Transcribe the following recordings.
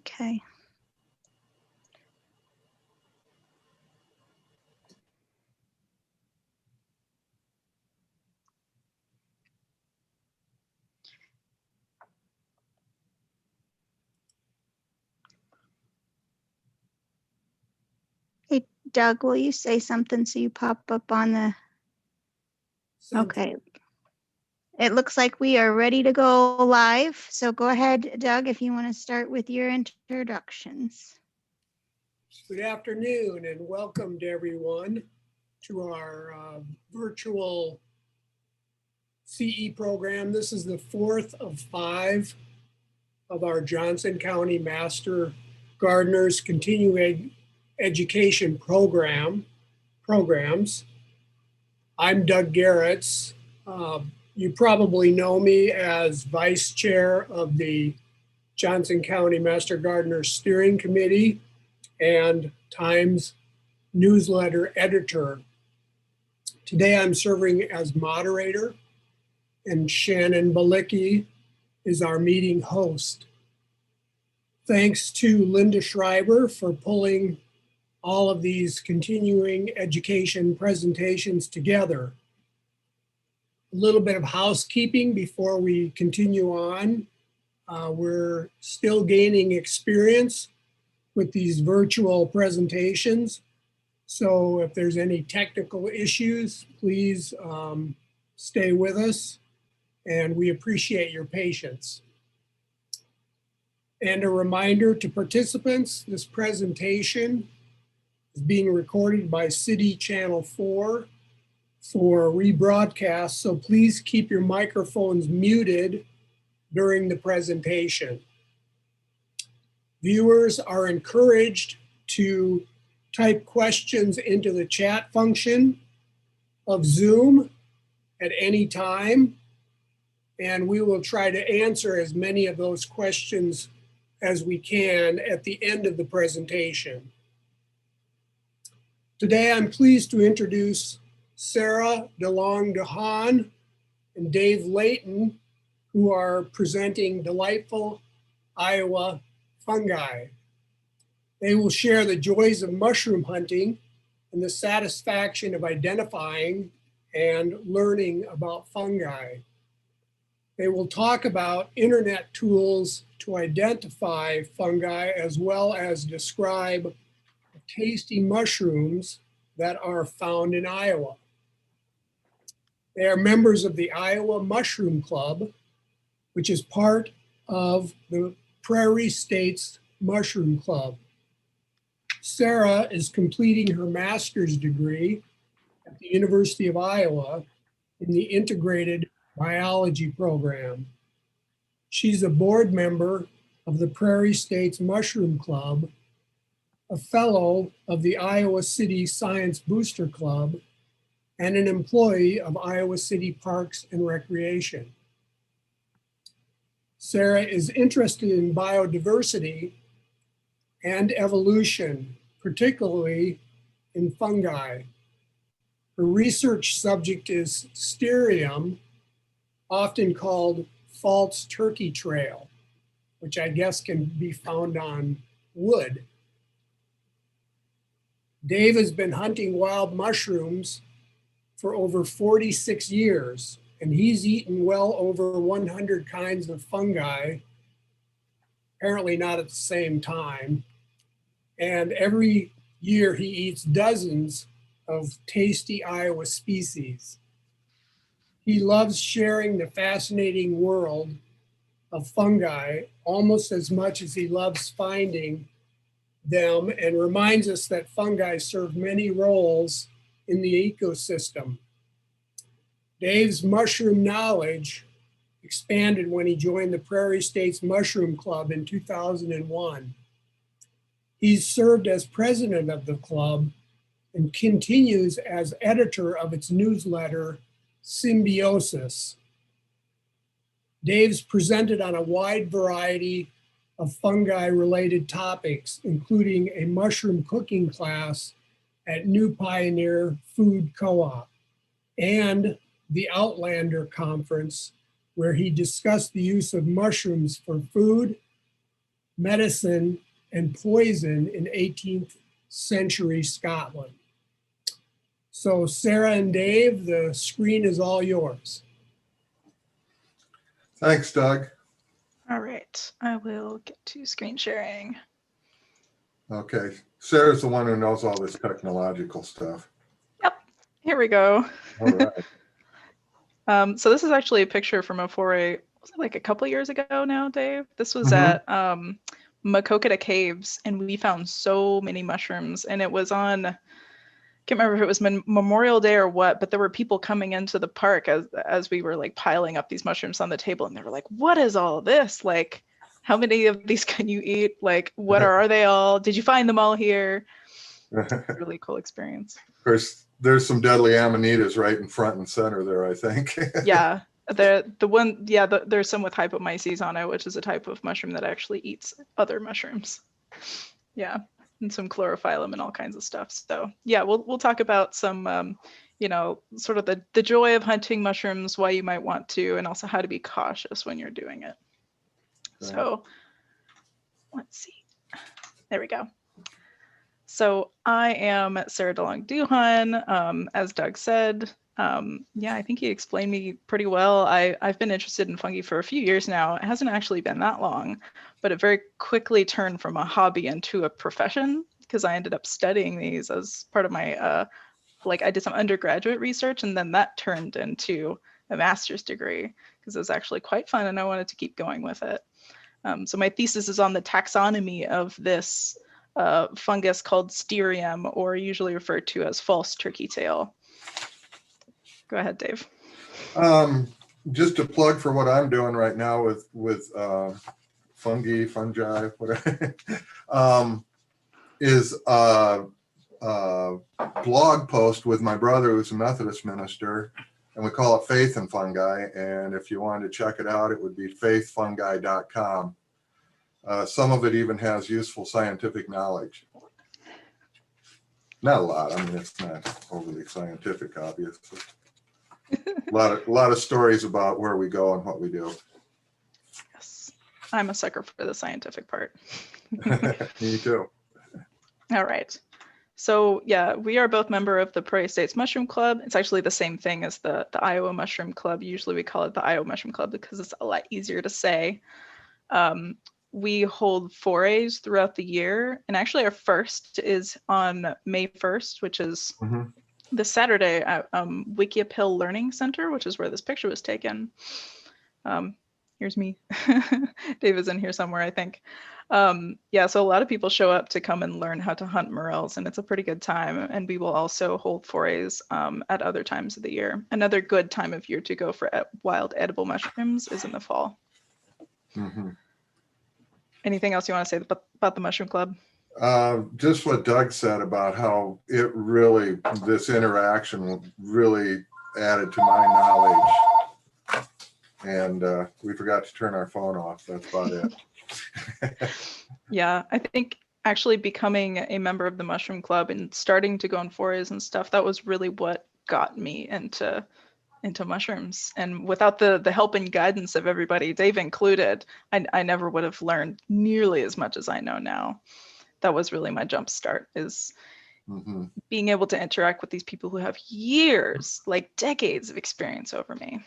Okay. Hey, Doug, will you say something so you pop up on the... Okay. It looks like we are ready to go live. So go ahead, Doug, if you want to start with your introductions. Good afternoon and welcome to everyone to our virtual CE program. This is the fourth of 5 of our Johnson County Master Gardeners Continuing Education programs. I'm Doug Garretts. You probably know me as Vice Chair of the Johnson County Master Gardeners Steering Committee and Times newsletter editor. Today I'm serving as moderator, and Shannon Balicki is our meeting host. Thanks to Linda Schreiber for pulling all of these continuing education presentations together. A little bit of housekeeping before we continue on. We're still gaining experience with these virtual presentations. So if there's any technical issues, please stay with us, and we appreciate your patience. And a reminder to participants, this presentation is being recorded by City Channel 4 for rebroadcast, so please keep your microphones muted during the presentation. Viewers are encouraged to type questions into the chat function of Zoom at any time, and we will try to answer as many of those questions as we can at the end of the presentation. Today, I'm pleased to introduce Sarah DeLong-Duhon and Dave Layton, who are presenting delightful Iowa fungi. They will share the joys of mushroom hunting and the satisfaction of identifying and learning about fungi. They will talk about internet tools to identify fungi, as well as describe tasty mushrooms that are found in Iowa. They are members of the Iowa Mushroom Club, which is part of the Prairie States Mushroom Club. Sarah is completing her master's degree at the University of Iowa in the Integrated Biology program. She's a board member of the Prairie States Mushroom Club, a fellow of the Iowa City Science Booster Club, and an employee of Iowa City Parks and Recreation. Sarah is interested in biodiversity and evolution, particularly in fungi. Her research subject is Sterium, often called false turkey trail, which I guess can be found on wood. Dave has been hunting wild mushrooms for over 46 years, and he's eaten well over 100 kinds of fungi, apparently not at the same time. And every year he eats dozens of tasty Iowa species. He loves sharing the fascinating world of fungi almost as much as he loves finding them, and reminds us that fungi serve many roles in the ecosystem. Dave's mushroom knowledge expanded when he joined the Prairie States Mushroom Club in 2001. He's served as president of the club and continues as editor of its newsletter, Symbiosis. Dave's presented on a wide variety of fungi-related topics, including a mushroom cooking class at New Pioneer Food Co-op and the Outlander Conference, where he discussed the use of mushrooms for food, medicine, and poison in 18th century Scotland. So Sarah and Dave, the screen is all yours. Thanks, Doug. All right, I will get to screen sharing. Okay, Sarah's the one who knows all this technological stuff. Yep, here we go. All right. So this is actually a picture from a foray, was it like a couple years ago now, Dave? This was Mhm. at Makokata Caves, and we found so many mushrooms, and it was on, I can't remember if it was Memorial Day or what, but there were people coming into the park as we were like piling up these mushrooms on the table, and they were like, what is all this? Like, how many of these can you eat? Like, what are they all? Did you find them all here? Really cool experience. Of course, there's some deadly amanitas right in front and center there, I think. Yeah, the one, yeah, there's some with hypomyces on it, which is a type of mushroom that actually eats other mushrooms. Yeah, and some chlorophyllum and all kinds of stuff. So yeah, we'll talk about some, you know, sort of the joy of hunting mushrooms, why you might want to, and also how to be cautious when you're doing it. Right. So let's see. There we go. So I am Sarah DeLong-Duhon, as Doug said. Yeah, I think he explained me pretty well. I've been interested in fungi for a few years now. It hasn't actually been that long, but it very quickly turned from a hobby into a profession because I ended up studying these as part of my, like I did some undergraduate research, and then that turned into a master's degree because it was actually quite fun and I wanted to keep going with it. So my thesis is on the taxonomy of this fungus called Sterium, or usually referred to as false turkey tail. Go ahead, Dave. Just a plug for what I'm doing right now with fungi, whatever, is a blog post with my brother who's a Methodist minister, and we call it Faith and Fungi. And if you wanted to check it out, it would be faithfungi.com. Some of it even has useful scientific knowledge. Not a lot. I mean, it's not overly scientific, obviously. A lot of stories about where we go and what we do. Yes, I'm a sucker for the scientific part. Me too. All right. So yeah, we are both member of the Prairie States Mushroom Club. It's actually the same thing as the Iowa Mushroom Club. Usually we call it the Iowa Mushroom Club because it's a lot easier to say. We hold forays throughout the year, and actually our first is on May 1st, which is this Saturday at Wikiapil Learning Center, which is where this picture was taken. Here's me. Dave is in here somewhere, I think. Yeah, so a lot of people show up to come and learn how to hunt morels, and it's a pretty good time. And we will also hold forays at other times of the year. Another good time of year to go for wild edible mushrooms is in the fall. Anything else you want to say about the Mushroom Club? Just what Doug said about how it really, this interaction really added to my knowledge. And we forgot to turn our phone off. That's about it. Yeah, I think actually becoming a member of the Mushroom Club and starting to go on forays and stuff, that was really what got me into mushrooms. And without the help and guidance of everybody, Dave included, I never would have learned nearly as much as I know now. That was really my jump start, is being able to interact with these people who have years, like decades of experience over me.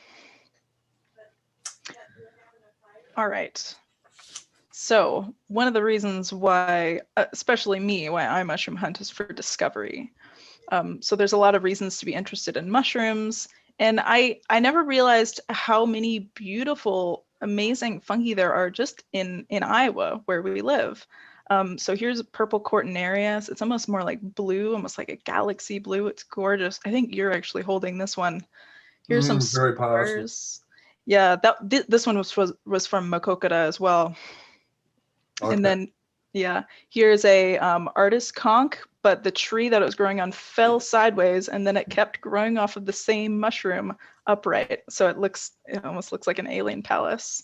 All right. So one of the reasons why, especially me, why I mushroom hunt is for discovery. So there's a lot of reasons to be interested in mushrooms. And I never realized how many beautiful, amazing fungi there are just in Iowa where we live. So here's a purple coronarius. It's almost more like blue, almost like a galaxy blue. It's gorgeous. I think you're actually holding this one. Here's some very stars. Yeah, this one was from Makokata as well. Okay. And then, yeah, here's a artist conch, but the tree that it was growing on fell sideways, and then it kept growing off of the same mushroom upright. So it almost looks like an alien palace.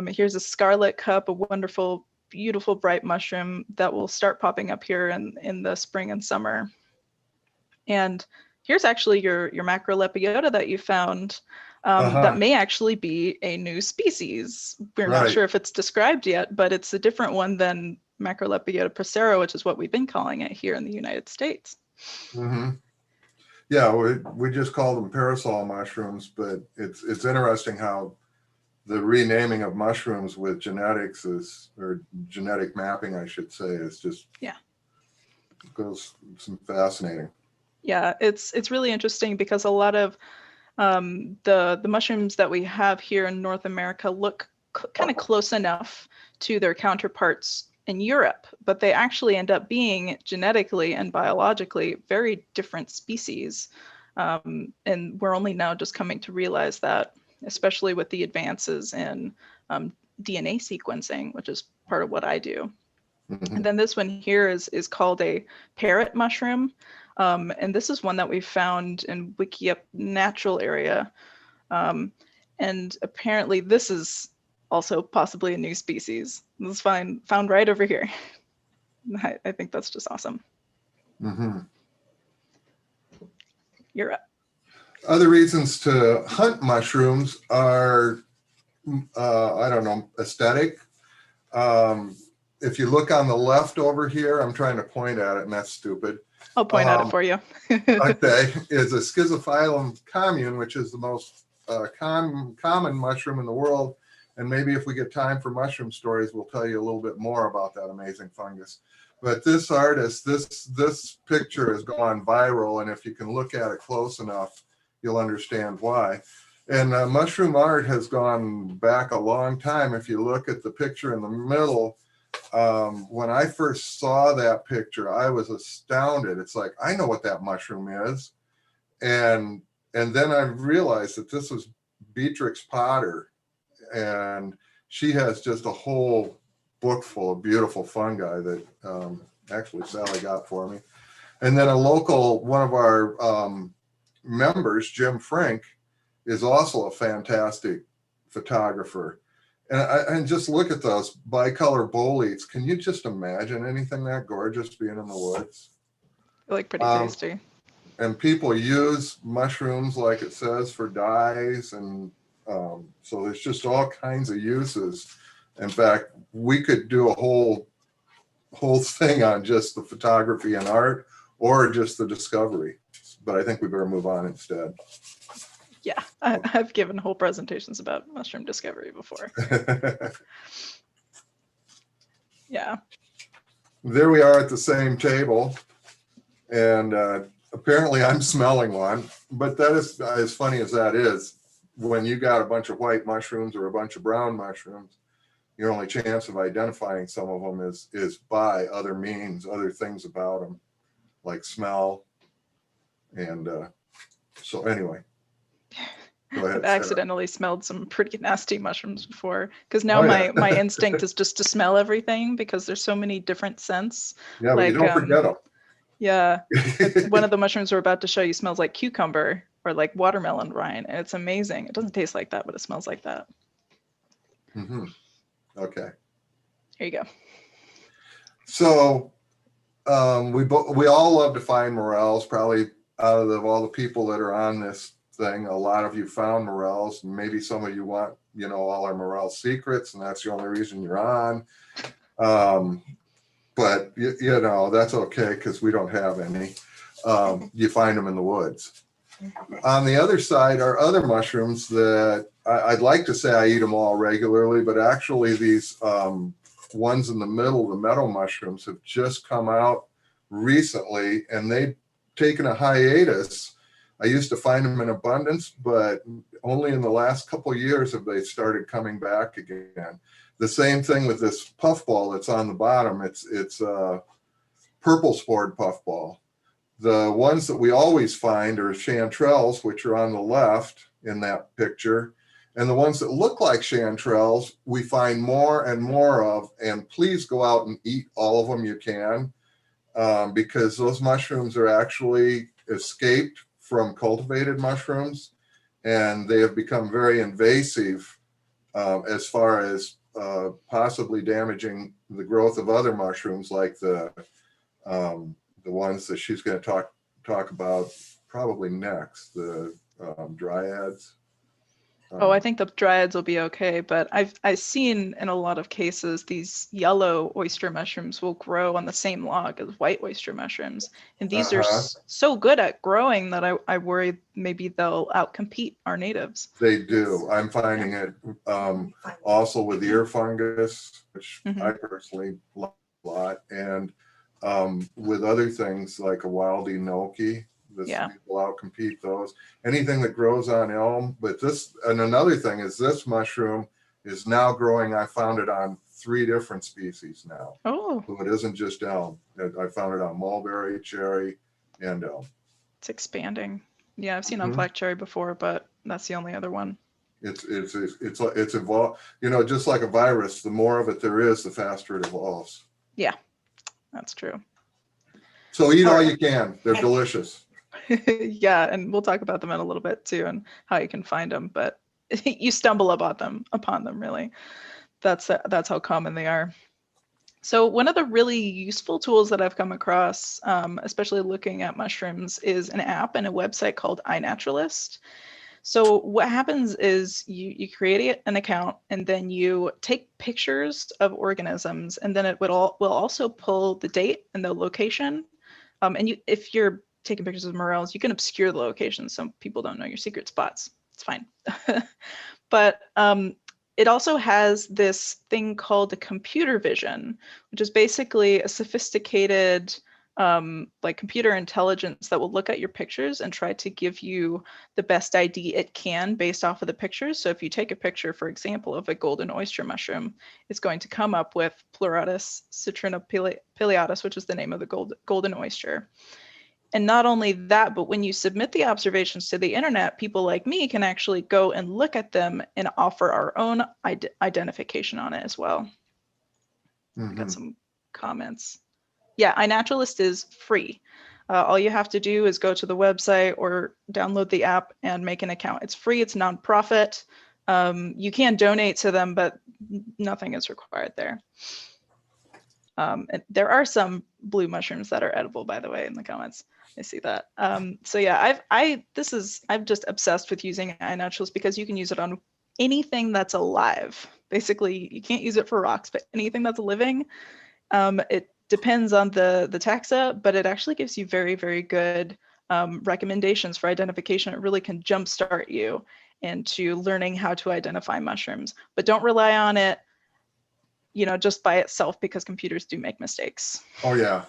Here's a scarlet cup, a wonderful, beautiful, bright mushroom that will start popping up here in the spring and summer. And here's actually your Macrolepiota that you found. that may actually be a new species. We're not Right. sure if it's described yet, but it's a different one than Macrolepiota procera, which is what we've been calling it here in the United States. Mm-hmm. Yeah, we just call them parasol mushrooms, but it's interesting how the renaming of mushrooms with genetics is, or genetic mapping, I should say, is just, yeah, goes some fascinating. Yeah, it's really interesting because a lot of the mushrooms that we have here in North America look kind of close enough to their counterparts in Europe, but they actually end up being genetically and biologically very different species. And we're only now just coming to realize that, especially with the advances in DNA sequencing, which is part of what I do. Mm-hmm. And then this one here is called a parrot mushroom. And this is one that we found in Wiki Up Natural area. And apparently this is also possibly a new species. This is found right over here. I think that's just awesome. Mm-hmm. You're up. Other reasons to hunt mushrooms are, I don't know, aesthetic. If you look on the left over here, I'm trying to point at it and that's stupid. I'll point at it for you. Okay, is a Schizophilum commune, which is the most common mushroom in the world. And maybe if we get time for mushroom stories, we'll tell you a little bit more about that amazing fungus. But this artist, this picture has gone viral, and if you can look at it close enough, you'll understand why. And mushroom art has gone back a long time. If you look at the picture in the middle, when I first saw that picture, I was astounded. It's like, I know what that mushroom is. And then I realized that this was Beatrix Potter, and she has just a whole book full of beautiful fungi that actually Sally got for me. And then one of our members, Jim Frank, is also a fantastic photographer. And just look at those bicolor boletes. Can you just imagine anything that gorgeous being in the woods? They look pretty tasty. And people use mushrooms, like it says, for dyes. And so there's just all kinds of uses. In fact, we could do a whole thing on just the photography and art, or just the discovery. But I think we better move on instead. Yeah, I've given whole presentations about mushroom discovery before. Yeah. There we are at the same table, and apparently I'm smelling one, but that is, as funny as that is, when you got a bunch of white mushrooms or a bunch of brown mushrooms, your only chance of identifying some of them is by other means, other things about them, like smell. And so anyway. Go ahead, I've accidentally smelled some pretty nasty mushrooms before, because now my instinct is just to smell everything because there's so many different scents. Yeah, but you don't forget them. Yeah, one of the mushrooms we're about to show you smells like cucumber or like watermelon rind, and it's amazing. It doesn't taste like that, but it smells like that. Mm-hmm. Okay. Here you go. So we all love to find morels. Probably out of all the people that are on this thing, a lot of you found morels. Maybe some of you want, all our morel secrets, and that's the only reason you're on. But that's okay, because we don't have any. You find them in the woods. On the other side are other mushrooms that I'd like to say I eat them all regularly, but actually these ones in the middle, the meadow mushrooms, have just come out recently, and they've taken a hiatus. I used to find them in abundance, but only in the last couple of years have they started coming back again. The same thing with this puffball that's on the bottom. It's purple-spored puffball. The ones that we always find are chanterelles, which are on the left in that picture. And the ones that look like chanterelles, we find more and more of. And please go out and eat all of them you can, because those mushrooms are actually escaped from cultivated mushrooms, and they have become very invasive as far as possibly damaging the growth of other mushrooms, like the ones that she's going to talk about probably next, the dryads. Oh, I think the dryads will be okay, but I've seen in a lot of cases these yellow oyster mushrooms will grow on the same log as white oyster mushrooms, and these are so good at growing that I worry maybe they'll outcompete our natives. They do. I'm finding it also with ear fungus, which I personally love a lot, and with other things like a wild enoki. This will outcompete those. Anything that grows on elm, but this, and another thing is this mushroom is now growing. I found it on 3 different species now. Oh. So it isn't just elm. I found it on mulberry, cherry, and elm. It's expanding. Yeah, I've seen on black cherry before, but that's the only other one. It's evolved. You know, just like a virus, the more of it there is, the faster it evolves. Yeah, that's true. So eat all you can. They're delicious. Yeah, and we'll talk about them in a little bit too, and how you can find them. But you stumble upon them. Really, that's how common they are. So one of the really useful tools that I've come across, especially looking at mushrooms, is an app and a website called iNaturalist. So what happens is you create an account, and then you take pictures of organisms, and then it will also pull the date and the location. And if you're taking pictures of morels, you can obscure the location so people don't know your secret spots. It's fine. But it also has this thing called a computer vision, which is basically a sophisticated like computer intelligence that will look at your pictures and try to give you the best ID it can based off of the pictures. So if you take a picture, for example, of a golden oyster mushroom, it's going to come up with Pleurotus, citrinopileatus, which is the name of the golden oyster. And not only that, but when you submit the observations to the internet, people like me can actually go and look at them and offer our own identification on it as well. I got some comments. Yeah, iNaturalist is free. All you have to do is go to the website or download the app and make an account. It's free, it's nonprofit. You can donate to them, but nothing is required there. And there are some blue mushrooms that are edible, by the way, in the comments. I see that. So yeah, I'm just obsessed with using iNaturalist because you can use it on anything that's alive. Basically, you can't use it for rocks, but anything that's living. It depends on the taxa, but it actually gives you very, very good recommendations for identification. It really can jumpstart you into learning how to identify mushrooms, but don't rely on it, you know, just by itself, because computers do make mistakes. Oh yeah.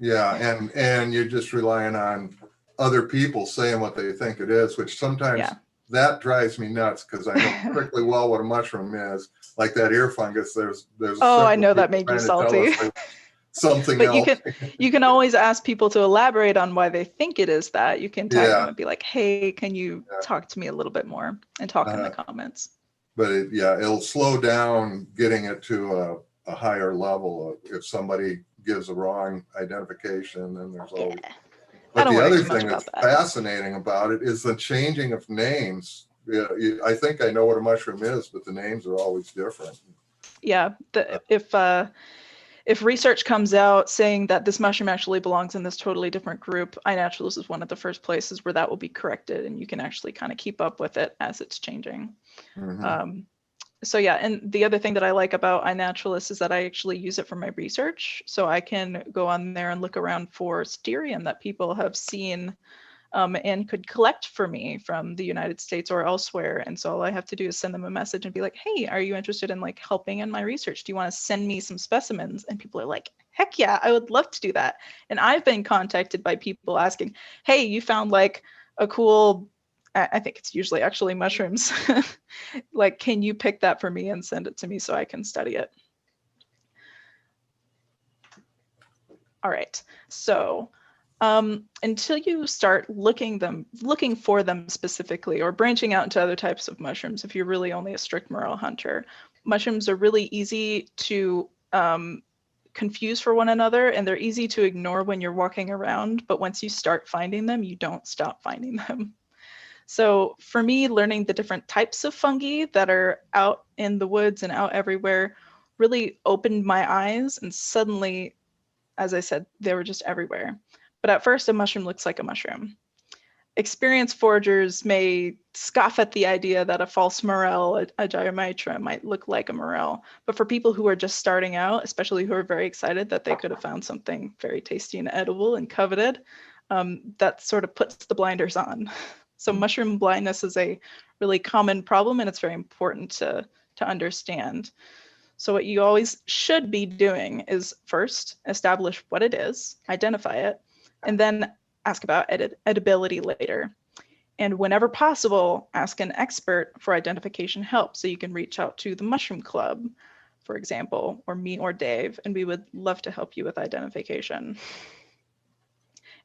Yeah. And you're just relying on other people saying what they think it is, which sometimes that drives me nuts because I know perfectly well what a mushroom is. Like that ear fungus, there's oh, I know that made you salty. Something but else. you can always ask people to elaborate on why they think it is that. You can tag them and be like, hey, can you talk to me a little bit more, and talk in the comments. But it'll slow down getting it to a higher level. If somebody gives a wrong identification, then there's always. But the other thing that's fascinating about it is the changing of names. I think I know what a mushroom is, but the names are always different. Yeah, if research comes out saying that this mushroom actually belongs in this totally different group, iNaturalist is one of the first places where that will be corrected, and you can actually kind of keep up with it as it's changing. So yeah, and the other thing that I like about iNaturalist is that I actually use it for my research. So I can go on there and look around for Styrian that people have seen and could collect for me from the United States or elsewhere. And so all I have to do is send them a message and be like, hey, are you interested in like helping in my research? Do you want to send me some specimens? And people are like, heck yeah, I would love to do that. And I've been contacted by people asking, hey, you found like a cool, I think it's usually actually mushrooms. Like, can you pick that for me and send it to me so I can study it? All right, so until you start looking for them specifically, or branching out into other types of mushrooms, if you're really only a strict morel hunter, mushrooms are really easy to confuse for one another, and they're easy to ignore when you're walking around, but once you start finding them, you don't stop finding them. So for me, learning the different types of fungi that are out in the woods and out everywhere really opened my eyes, and suddenly, as I said, they were just everywhere. But at first, a mushroom looks like a mushroom. experienced foragers may scoff at the idea that a false morel, a Gyromitra, might look like a morel. But for people who are just starting out, especially who are very excited that they could have found something very tasty and edible and coveted, that sort of puts the blinders on. So mushroom blindness is a really common problem, and it's very important to understand. So what you always should be doing is first establish what it is, identify it, and then ask about edibility later. And whenever possible, ask an expert for identification help. So you can reach out to the Mushroom Club, for example, or me or Dave, and we would love to help you with identification.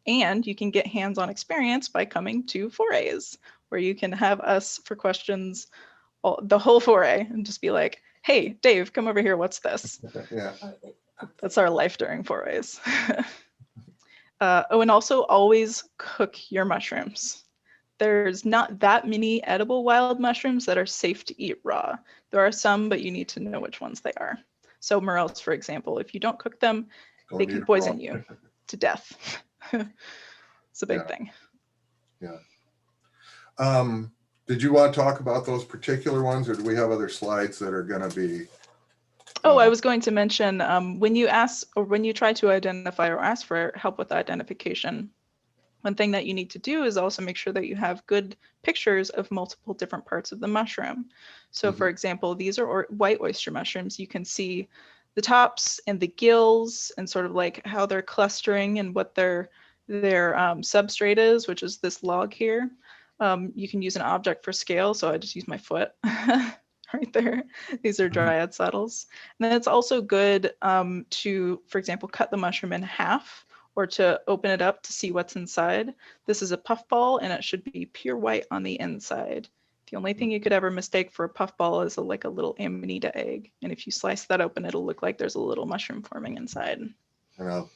And you can get hands-on experience by coming to forays, where you can have us for questions the whole foray and just be like, hey, Dave, come over here, what's this? Yeah. That's our life during forays. Oh, and also always cook your mushrooms. There's not that many edible wild mushrooms that are safe to eat raw. There are some, but you need to know which ones they are. So morels, for example, if you don't cook them, they can poison you to death. It's a big thing. Yeah. Did you want to talk about those particular ones, or do we have other slides that are going to be? Oh, I was going to mention when you ask or when you try to identify or ask for help with identification, one thing that you need to do is also make sure that you have good pictures of multiple different parts of the mushroom. So for example, these are white oyster mushrooms. You can see the tops and the gills and sort of like how they're clustering and what their substrate is, which is this log here. You can use an object for scale. So I just use my foot. Right there. These are Dryad saddles. And then it's also good to, for example, cut the mushroom in half or to open it up to see what's inside. This is a puffball and it should be pure white on the inside. The only thing you could ever mistake for a puffball is like a little amanita egg. And if you slice that open, it'll look like there's a little mushroom forming inside. And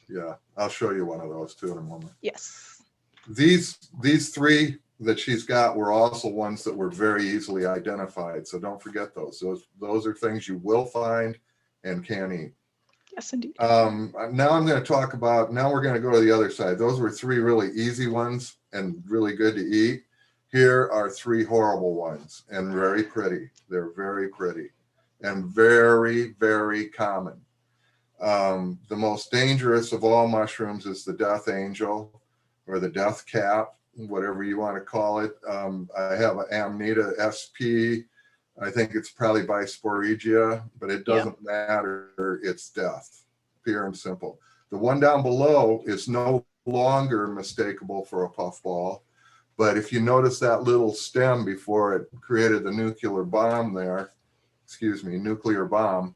I'll show you one of those too in a moment. Yes. These three that she's got were also ones that were very easily identified. So don't forget those. Those are things you will find and can eat. Yes, indeed. Now I'm going to talk about, now we're going to go to the other side. Those were three really easy ones and really good to eat. Here are three horrible ones and very pretty. They're very pretty and very, very common. The most dangerous of all mushrooms is the death angel or the death cap, whatever you want to call it. I have an Amanita SP. I think it's probably by Sporegia, but it doesn't matter. It's death, pure and simple. The one down below is no longer mistakable for a puffball. But if you notice that little stem before it created the nuclear bomb there, nuclear bomb,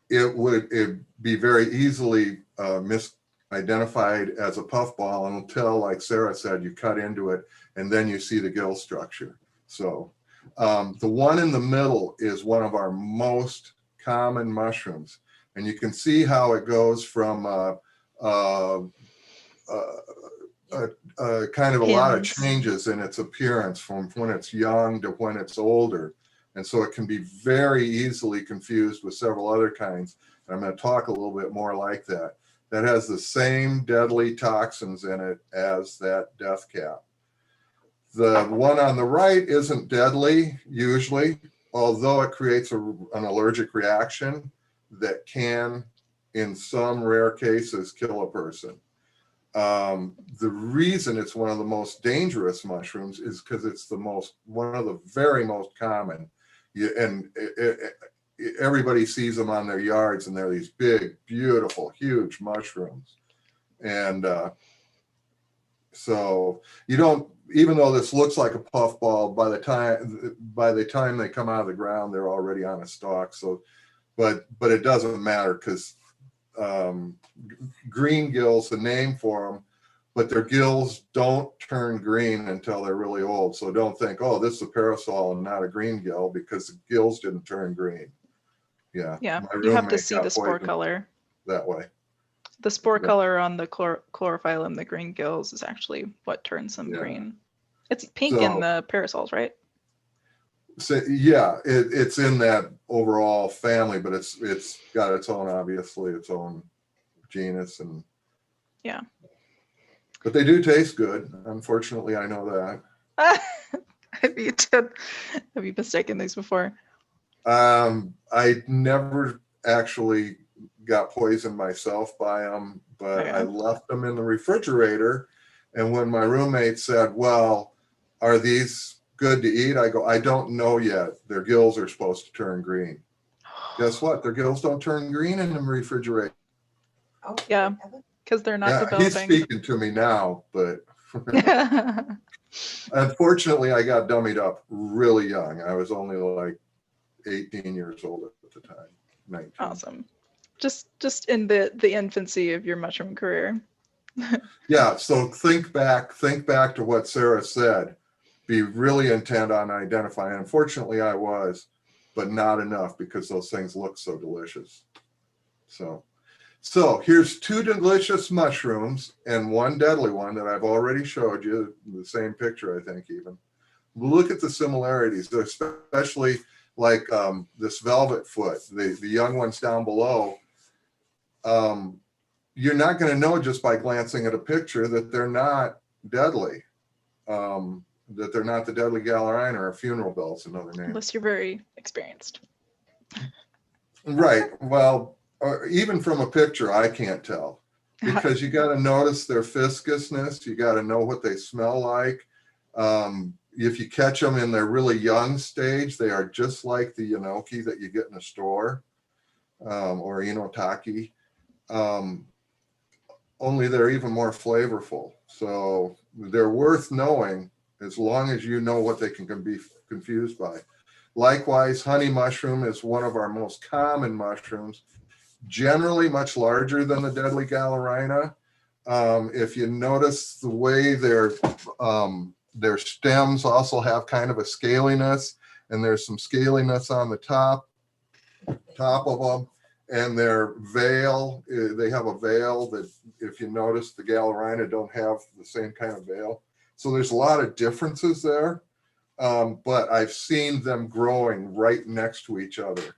it would be very easily misidentified as a puffball until, like Sarah said, you cut into it and then you see the gill structure. So the one in the middle is one of our most common mushrooms. And you can see how it goes from kind of a lot of changes in its appearance from when it's young to when it's older. And so it can be very easily confused with several other kinds. And I'm going to talk a little bit more like that. That has the same deadly toxins in it as that death cap. The one on the right isn't deadly usually, although it creates an allergic reaction that can, in some rare cases, kill a person. The reason it's one of the most dangerous mushrooms is because it's one of the very most common. Everybody sees them on their yards, and they're these big, beautiful, huge mushrooms. And so you don't, even though this looks like a puffball, by the time they come out of the ground, they're already on a stalk. So, but it doesn't matter because green gills, the name for them, but their gills don't turn green until they're really old. So don't think, oh, this is a parasol and not a green gill, because the gills didn't turn green. Yeah. Yeah, you have to see the spore color. That way. The spore color on the chlorophyllum, the green gills, is actually what turns them green. It's pink in the parasols, right? So yeah, it's in that overall family, but it's got its own, obviously, its own genus. And But they do taste good. Unfortunately, I know that. Have you mistaken these before? I never actually got poisoned myself by them, but I left them in the refrigerator. And when my roommate said, well, are these good to eat? I go, I don't know yet. Their gills are supposed to turn green. Guess what? Their gills don't turn green in the refrigerator. Oh, Yeah, because they're not Yeah, he's developing. speaking to me now, but unfortunately, I got dummied up really young. I was only like 18 years old at the time, 19. Awesome. Just in the infancy of your mushroom career. Yeah, so think back to what Sarah said. Be really intent on identifying. Unfortunately, I was, but not enough because those things look so delicious. So here's 2 delicious mushrooms and 1 deadly one that I've already showed you, the same picture, I think even. Look at the similarities, especially like this velvet foot, the young ones down below. You're not going to know just by glancing at a picture that they're not deadly, that they're not the deadly Gallerina or funeral bells, another name. Unless you're very experienced. Right. Well, even from a picture, I can't tell because you got to notice their viscousness. You got to know what they smell like. If you catch them in their really young stage, they are just like the enoki that you get in a store or enotaki. Only they're even more flavorful. So they're worth knowing as long as you know what they can be confused by. Likewise, honey mushroom is one of our most common mushrooms, generally much larger than the deadly Gallerina. If you notice the way their stems also have kind of a scaliness, and there's some scaliness on the top of them. And their veil, they have a veil that, if you notice, the Gallerina don't have the same kind of veil. So there's a lot of differences there, but I've seen them growing right next to each other.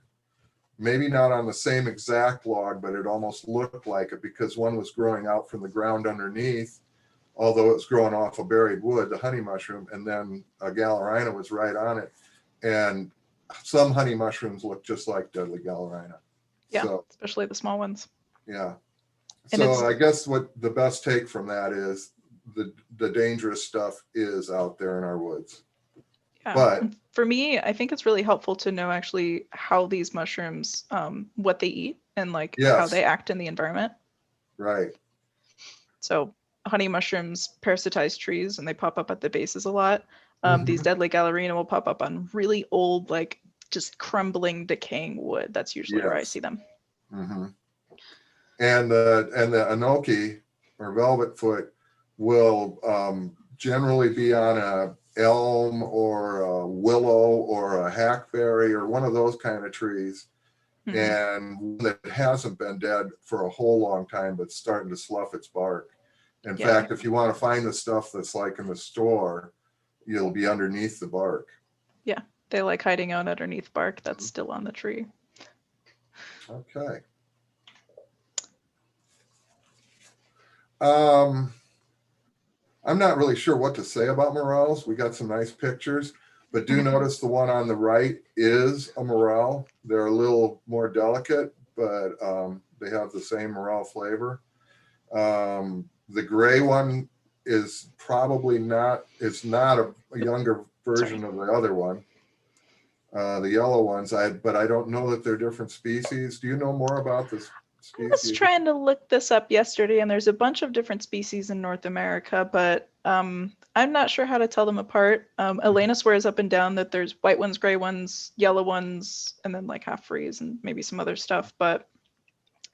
Maybe not on the same exact log, but it almost looked like it because one was growing out from the ground underneath, although it's growing off of buried wood, the honey mushroom, and then a Gallerina was right on it. And some honey mushrooms look just like deadly Gallerina. Yeah, So, especially the small ones. yeah. And So I guess what the best take from that is the dangerous stuff is out there in our woods. Yeah. But and for me, I think it's really helpful to know actually how these mushrooms, what they eat and like how yes, they act in the environment. right. So honey mushrooms parasitize trees and they pop up at the bases a lot. These Mhm. deadly Gallerina will pop up on really old, like just crumbling, decaying wood. That's usually where I Yes. see them. Mm-hmm. And the enoki or velvet foot will generally be on a elm or a willow or a hackberry or one of those kind of trees, Mhm. and one that hasn't been dead for a whole long time but starting to slough its bark. In Yeah. fact, if you want to find the stuff that's like in the store, you'll be underneath the bark. Yeah, they like hiding out underneath bark that's still on the tree. Okay. I'm not really sure what to say about morels. We got some nice pictures, but do notice the one on the right is a morel. They're a little more delicate, but they have the same morel flavor. The gray one is probably not, it's not a younger version of the other one. The yellow ones, but I don't know that they're different species. Do you know more about this I was species? trying to look this up yesterday, and there's a bunch of different species in North America, but I'm not sure how to tell them apart. Elena swears up and down that there's white ones, gray ones, yellow ones, and then like half freeze and maybe some other stuff. But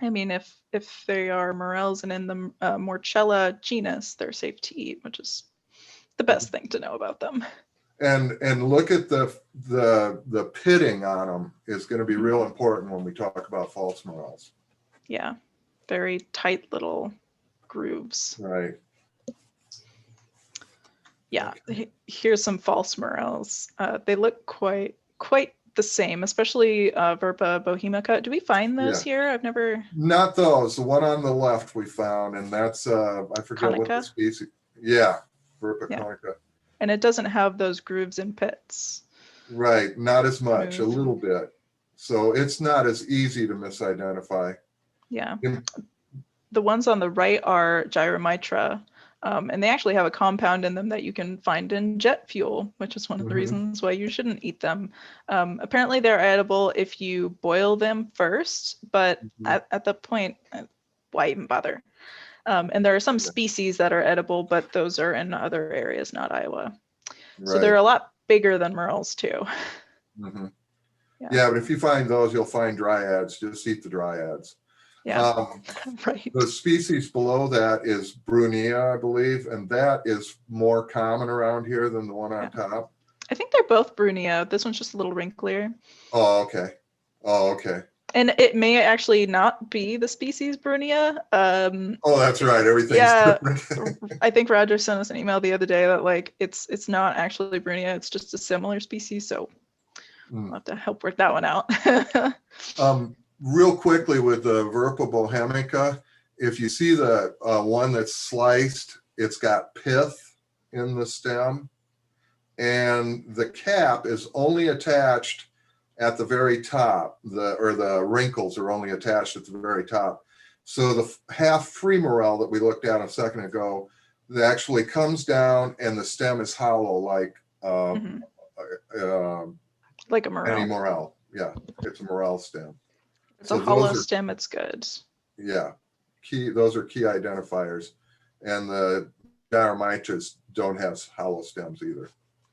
I mean, if they are morels and in the Morchella genus, they're safe to eat, which is the best thing to know about them. And look at the pitting on them is going to be real important when we talk about false morels. Yeah, very tight little grooves. Right. Yeah, here's some false morels. They look quite the same, especially Verpa bohemica. Do we find those Yeah. here? I've never. Not those. The one on the left we found, and that's I forget what the Conica? species. Yeah, Verpa Yeah. conica. And it doesn't have those grooves and pits. Right, not as much, a Smooth. little bit. So it's not as easy to misidentify. Yeah. In- The ones on the right are Gyromitra, and they actually have a compound in them that you can find in jet fuel, which is one of the Mhm. reasons why you shouldn't eat them. Apparently, they're edible if you boil them first, but Mhm. at the point, why even bother? And there are some species that are edible, but those are in other areas, not Iowa. So Right. they're a lot bigger than Morels too. Mhm. Yeah. Yeah, but if you find those, you'll find dryads. Just eat the dryads. Yeah, right. The species below that is Brunia, I believe, and that is more common around here than the one on top. I think they're both Brunia. This one's just a little wrinklier. Oh, okay. Oh, okay. And it may actually not be the species Brunia. Oh, that's right. Everything's Yeah. different. I think Roger sent us an email the other day that like it's not actually Brunia, it's just a similar species. So we'll have to help work that one out. Real quickly with the Verpa bohemica, if you see the one that's sliced, it's got pith in the stem, and the cap is only attached at the very top. The wrinkles are only attached at the very top. So the half free morel that we looked at a second ago, that actually comes down and the stem is hollow like like a any morel. morel. Yeah, it's a morel stem. It's a hollow stem, it's good. Yeah, those are key identifiers. And the Gyromitras don't have hollow stems either.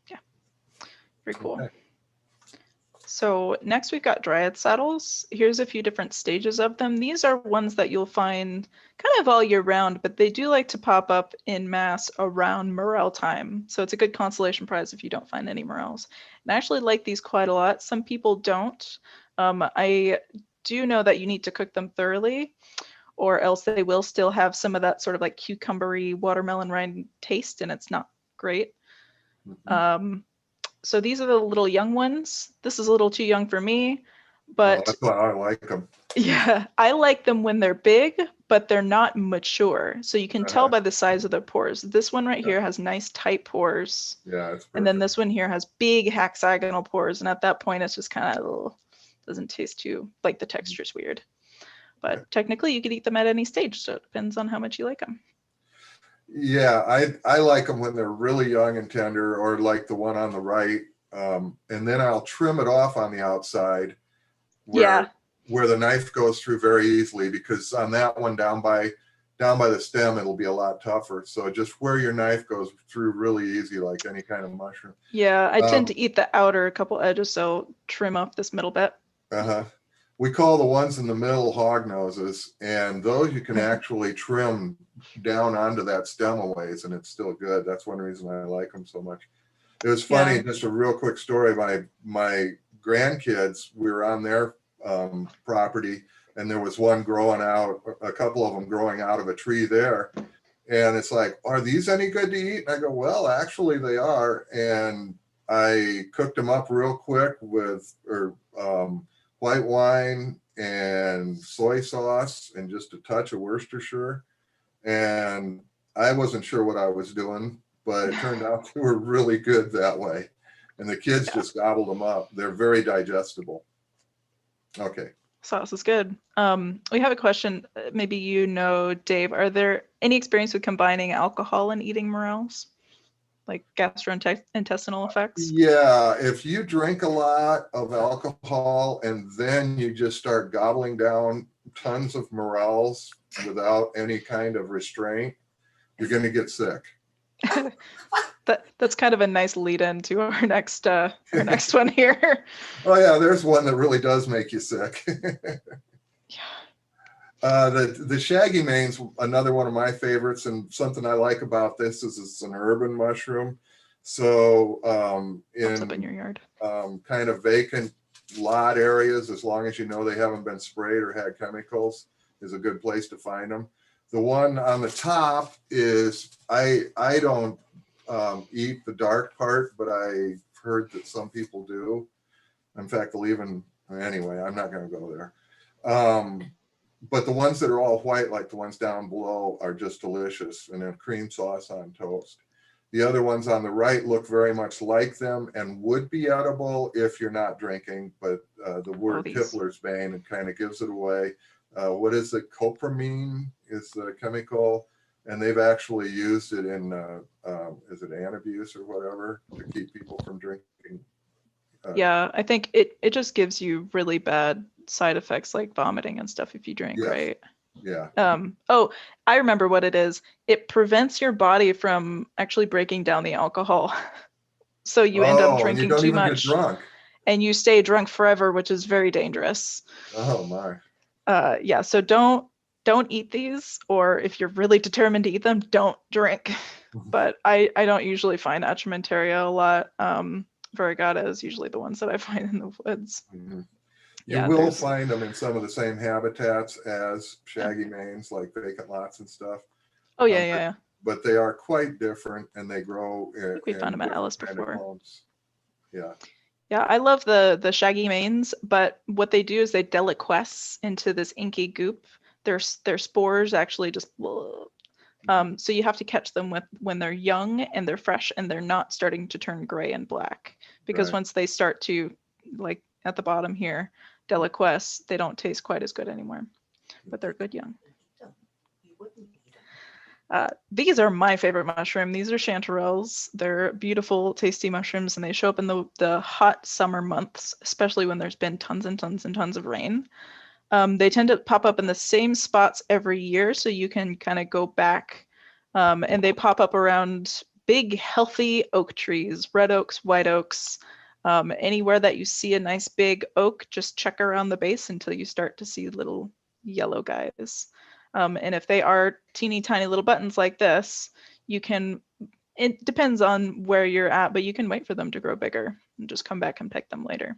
Yeah, very cool. Okay. So next we've got Dryad saddles. Here's a few different stages of them. These are ones that you'll find kind of all year round, but they do like to pop up in mass around morel time. So it's a good consolation prize if you don't find any morels. And I actually like these quite a lot. Some people don't. I do know that you need to cook them thoroughly, or else they will still have some of that sort of like cucumbery watermelon rind taste, and it's not great. Mhm. So these are the little young ones. This is a little too young for me, but that's why I like them. yeah, I like them when they're big, but they're not mature. So you can tell by the size of the pores. This one right here has nice tight pores. Yeah, it's perfect. And then this one here has big hexagonal pores. And at that point, it's just kind of doesn't taste too, like the texture's weird. But technically you could eat them at any stage. So it depends on how much you like them. Yeah, I like them when they're really young and tender, or like the one on the right. And then I'll trim it off on the outside where the knife goes through very easily, because on that one down by the stem, it'll be a lot tougher. So just where your knife goes through really easy, like any kind of mushroom. Yeah, I tend to eat the outer couple edges, so trim off this middle bit. We call the ones in the middle hog noses, and those you can actually trim down onto that stem a ways, and it's still good. That's one reason I like them so much. It was funny, just a real quick story. My grandkids, we were on their property, and there was one growing out, a couple of them growing out of a tree there. And it's like, are these any good to eat? And I go, well, actually they are. And I cooked them up real quick with white wine and soy sauce and just a touch of Worcestershire. And I wasn't sure what I was doing, but it turned out they were really good that way. And the kids just gobbled them up. They're very digestible. Okay. Sauce is good. We have a question. Maybe you know, Dave, are there any experience with combining alcohol and eating morels? Like gastrointestinal effects? Yeah, if you drink a lot of alcohol and then you just start gobbling down tons of morels without any kind of restraint, you're going to get sick. That's kind of a nice lead in to our next one here. Oh yeah, there's one that really does make you sick. The Shaggy Mane's another one of my favorites, and something I like about this is it's an urban mushroom. So up in your yard, kind of vacant lot areas, as long as you know they haven't been sprayed or had chemicals, is a good place to find them. The one on the top is, I don't eat the dark part, but I've heard that some people do. In fact, they'll even, anyway, I'm not going to go there. But the ones that are all white, like the ones down below, are just delicious, and then cream sauce on toast. The other ones on the right look very much like them and would be edible if you're not drinking, but the word Kipler's bane, it kind of gives it away. What is it? Copramine is the chemical, and they've actually used it in, is it antabuse or whatever, to keep people from drinking. Yeah, I think it just gives you really bad side effects like vomiting and stuff if you drink, Yes. right? Yeah. Oh, I remember what it is. It prevents your body from actually breaking down the alcohol. So you end up and you drinking don't too even get much drunk. and you stay drunk forever, which is very dangerous. Oh my. Yeah, so don't eat these, or if you're really determined to eat them, don't drink. But I don't usually find Atramentaria a lot. Variegata is usually the ones that I find in the woods. Mm-hmm. Yeah, You will there's- find them in some of the same habitats as shaggy manes, like vacant lots and stuff. Oh yeah, yeah. But they are quite different, and they grow I think we found them at Ellis before. Homes. Yeah. Yeah, I love the shaggy manes, but what they do is they deliquesce into this inky goop. Their spores actually just so you have to catch them when they're young and they're fresh and they're not starting to turn gray and black, because Right. once they start to, like at the bottom here, deliquesce, they don't taste quite as good anymore, but they're good young. These are my favorite mushroom. These are chanterelles. They're beautiful, tasty mushrooms, and they show up in the hot summer months, especially when there's been tons and tons and tons of rain. They tend to pop up in the same spots every year, so you can kind of go back, and they pop up around big, healthy oak trees, red oaks, white oaks. Anywhere that you see a nice big oak, just check around the base until you start to see little yellow guys. And if they are teeny tiny little buttons like this, you can, it depends on where you're at, but you can wait for them to grow bigger and just come back and pick them later.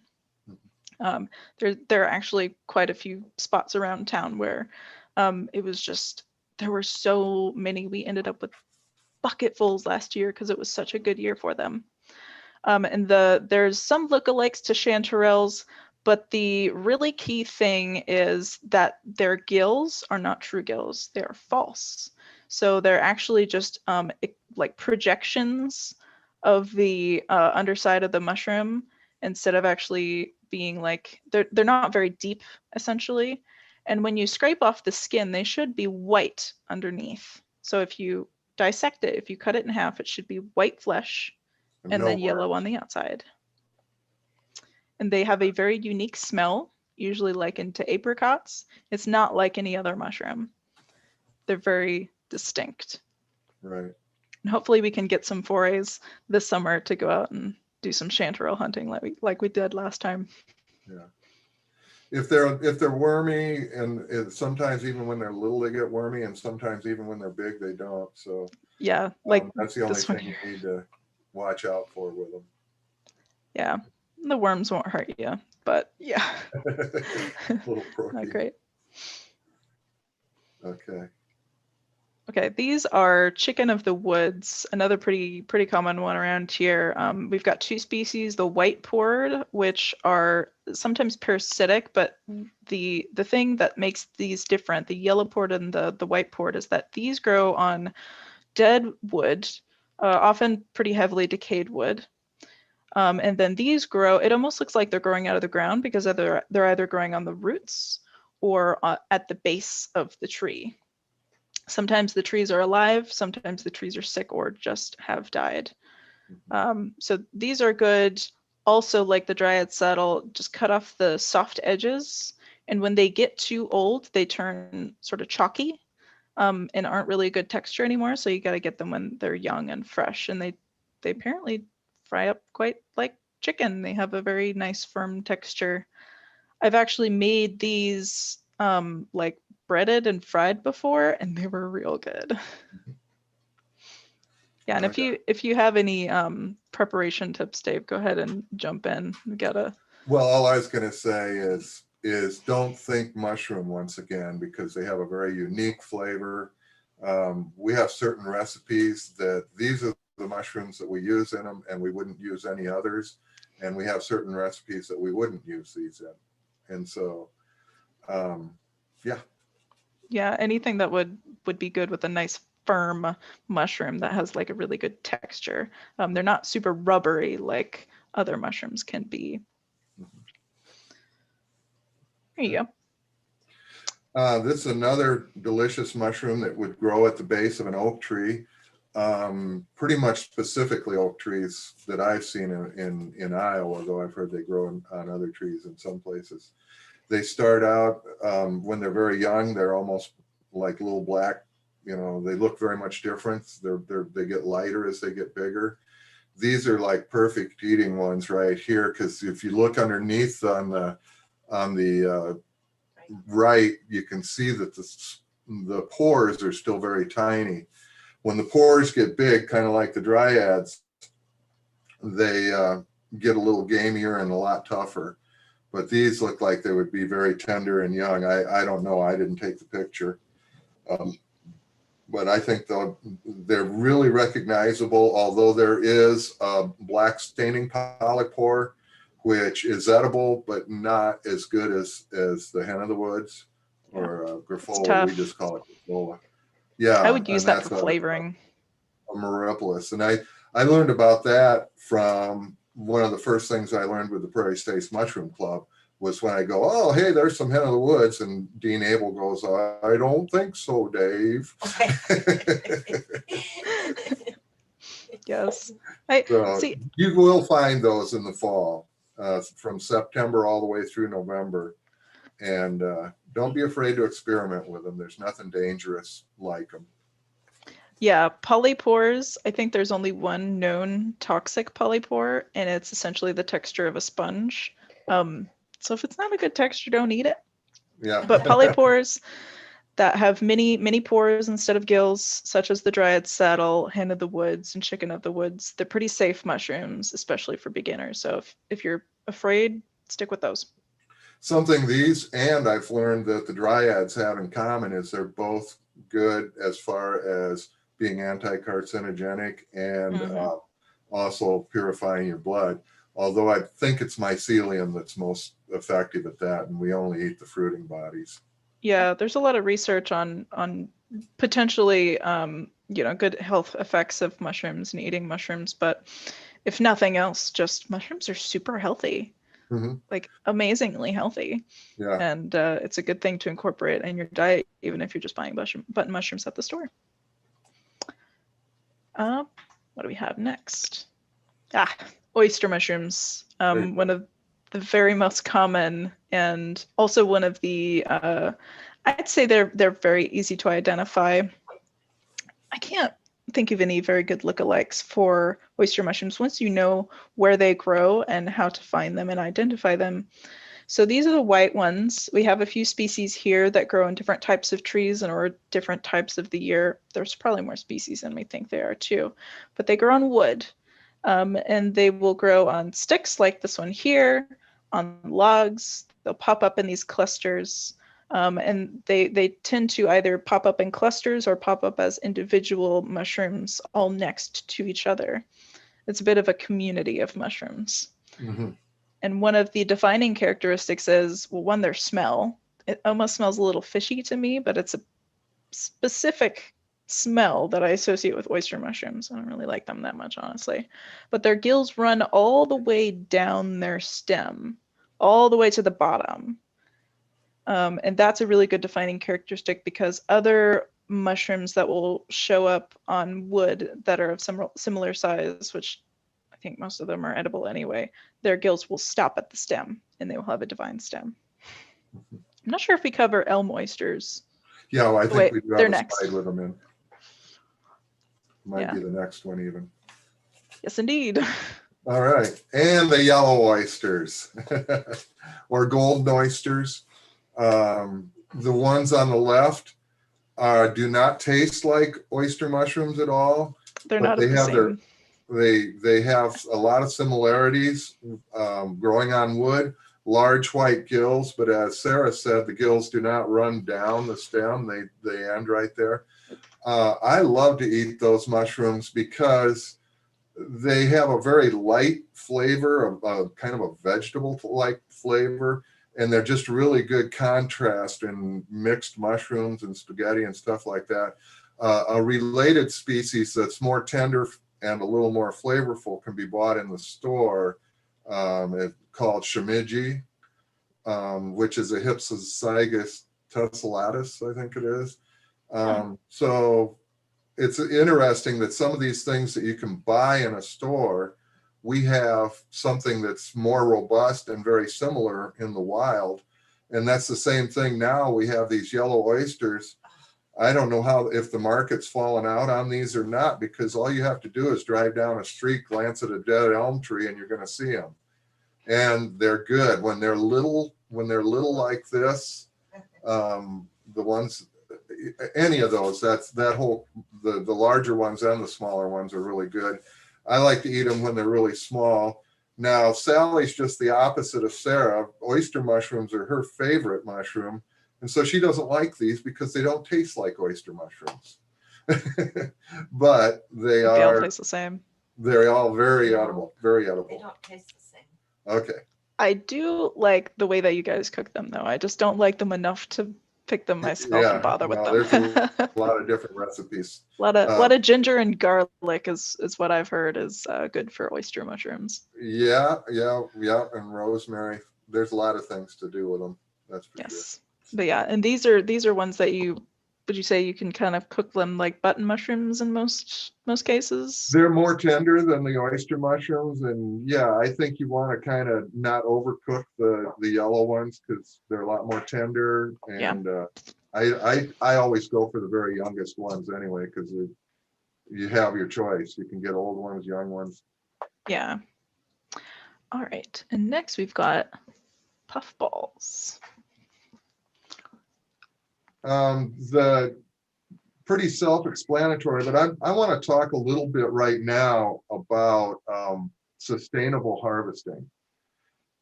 There are actually quite a few spots around town where it was just, there were so many. We ended up with bucketfuls last year because it was such a good year for them. And there's some lookalikes to chanterelles, but the really key thing is that their gills are not true gills. They are false. So they're actually just like projections of the underside of the mushroom, instead of actually being like, they're not very deep, essentially. And when you scrape off the skin, they should be white underneath. So if you dissect it, if you cut it in half, it should be white flesh and then yellow on the outside. And they have a very unique smell, usually likened to apricots. It's not like any other mushroom. They're very distinct. Right. And hopefully we can get some forays this summer to go out and do some chanterelle hunting like we did last time. Yeah. If they're wormy, and sometimes even when they're little they get wormy, and sometimes even when they're big they don't. So yeah, like that's the only thing you need to watch out for with them. Yeah, the worms won't hurt you, but yeah. Little Not great. Okay, these are chicken of the woods, another pretty common one around here. We've got two species, the white-pored, which are sometimes parasitic, but the thing that makes these different, the yellow-pored and the white-pored, is that these grow on dead wood, often pretty heavily decayed wood. And then these grow, it almost looks like they're growing out of the ground because they're either growing on the roots or at the base of the tree. Sometimes the trees are alive, sometimes the trees are sick or just have died. So these are good. Also, like the Dryad saddle, just cut off the soft edges. And when they get too old, they turn sort of chalky and aren't really a good texture anymore. So you got to get them when they're young and fresh. And they apparently fry up quite like chicken. They have a very nice firm texture. I've actually made these like breaded and fried before, and they were real good. Yeah, and if you have any preparation tips, Dave, go ahead and jump in. We gotta. Well, all I was gonna say is don't think mushroom once again, because they have a very unique flavor. We have certain recipes that these are the mushrooms that we use in them, and we wouldn't use any others. And we have certain recipes that we wouldn't use these in. And so, yeah. Yeah, anything that would be good with a nice firm mushroom that has like a really good texture. They're not super rubbery like other mushrooms can be. There you go. This is another delicious mushroom that would grow at the base of an oak tree. Pretty much specifically oak trees that I've seen in Iowa, though I've heard they grow on other trees in some places. They start out when they're very young, they're almost like little black, you know, they look very much different. They get lighter as they get bigger. These are like perfect eating ones right here, because if you look underneath on the right, you can see that the pores are still very tiny. When the pores get big, kind of like the dryads, they get a little gamier and a lot tougher. But these look like they would be very tender and young. I don't know. I didn't take the picture. But I think they're really recognizable, although there is a black staining polypore, which is edible, but not as good as the hen of the woods or Grifola. We just call it Grifola. Yeah, I would use that for flavoring. A Morels. And I learned about that from one of the first things I learned with the Prairie States Mushroom Club was when I go, oh, hey, there's some hen of the woods. And Dean Abel goes, I don't think so, Dave. Yes. So you will find those in the fall, from September all the way through November. And don't be afraid to experiment with them. There's nothing dangerous like them. Yeah, polypores, I think there's only one known toxic polypore, and it's essentially the texture of a sponge. So if it's not a good texture, don't eat it. Yeah. But polypores that have many pores instead of gills, such as the Dryad saddle, hen of the woods, and chicken of the woods, they're pretty safe mushrooms, especially for beginners. So if you're afraid, stick with those. Something these and I've learned that the dryads have in common is they're both good as far as being anti-carcinogenic and also purifying your blood. Although I think it's mycelium that's most effective at that, and we only eat the fruiting bodies. Yeah, there's a lot of research on potentially good health effects of mushrooms and eating mushrooms, but if nothing else, just mushrooms are super healthy. Like amazingly healthy. Yeah. And it's a good thing to incorporate in your diet, even if you're just buying button mushrooms at the store. What do we have next? Oyster mushrooms. One of the very most common, and also one of the I'd say they're very easy to identify. I can't think of any very good lookalikes for oyster mushrooms once you know where they grow and how to find them and identify them. So these are the white ones. We have a few species here that grow in different types of trees and or different types of the year. There's probably more species than we think there are too, but they grow on wood. And they will grow on sticks like this one here, on logs. They'll pop up in these clusters. And they tend to either pop up in clusters or pop up as individual mushrooms all next to each other. It's a bit of a community of mushrooms. And one of the defining characteristics is, well, one, their smell. It almost smells a little fishy to me, but it's a specific smell that I associate with oyster mushrooms. I don't really like them that much, honestly. But their gills run all the way down their stem, all the way to the bottom. And that's a really good defining characteristic, because other mushrooms that will show up on wood that are of similar size, which I think most of them are edible anyway, their gills will stop at the stem and they will have a defined stem. I'm not sure if we cover elm oysters. Yeah, well, I think we do have a slide with them in. Might be the next one even. Yes, indeed. All right. And the yellow oysters or golden oysters. The ones on the left do not taste like oyster mushrooms at all. They're not the same. They have a lot of similarities, growing on wood, large white gills, but as Sarah said, the gills do not run down the stem. They end right there. I love to eat those mushrooms because They have a very light flavor, a kind of a vegetable-like flavor, and they're just really good contrast in mixed mushrooms and spaghetti and stuff like that. A related species that's more tender and a little more flavorful can be bought in the store. It's called Shimiji, which is a Hypsizygus tessellatus, I think it is. So it's interesting that some of these things that you can buy in a store, we have something that's more robust and very similar in the wild. And that's the same thing now. We have these yellow oysters. I don't know if the market's fallen out on these or not, because all you have to do is drive down a street, glance at a dead elm tree, and you're going to see them. And they're good when they're little like this. The ones, any of those, the larger ones and the smaller ones are really good. I like to eat them when they're really small. Now, Sally's just the opposite of Sarah. Oyster mushrooms are her favorite mushroom. And so she doesn't like these because they don't taste like oyster mushrooms. But they all taste the same. They're all very edible, very edible. They don't taste the same. Okay. I do like the way that you guys cook them, though. I just don't like them enough to pick them myself and bother with them. There's a lot of different recipes. A lot of ginger and garlic is what I've heard is good for oyster mushrooms. Yeah, and rosemary. There's a lot of things to do with them. That's for yes. Sure. But yeah, and these are ones that would you say you can kind of cook them like button mushrooms in most cases? They're more tender than the oyster mushrooms, and yeah, I think you want to kind of not overcook the yellow ones because they're a lot more tender. And I always go for the very youngest ones anyway, because you have your choice. You can get old ones, young ones. Yeah. All right, and next we've got puffballs. The pretty self-explanatory, but I want to talk a little bit right now about sustainable harvesting.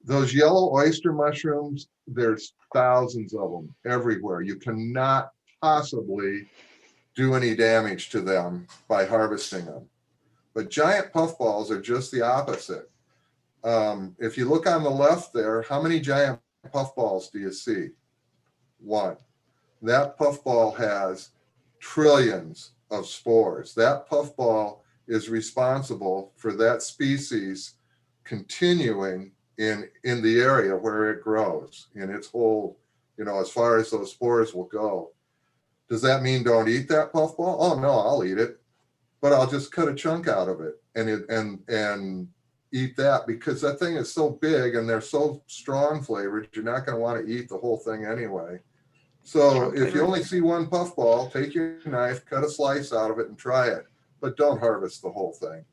Those yellow oyster mushrooms, there's thousands of them everywhere. You cannot possibly do any damage to them by harvesting them. But giant puffballs are just the opposite. If you look on the left there, how many giant puffballs do you see? One. That puffball has trillions of spores. That puffball is responsible for that species continuing in the area where it grows, in its whole, as far as those spores will go. Does that mean don't eat that puffball? Oh no, I'll eat it, but I'll just cut a chunk out of it and eat that, because that thing is so big and they're so strong flavored, you're not going to want to eat the whole thing anyway. So if you only see one puffball, take your knife, cut a slice out of it and try it, but don't harvest the whole thing.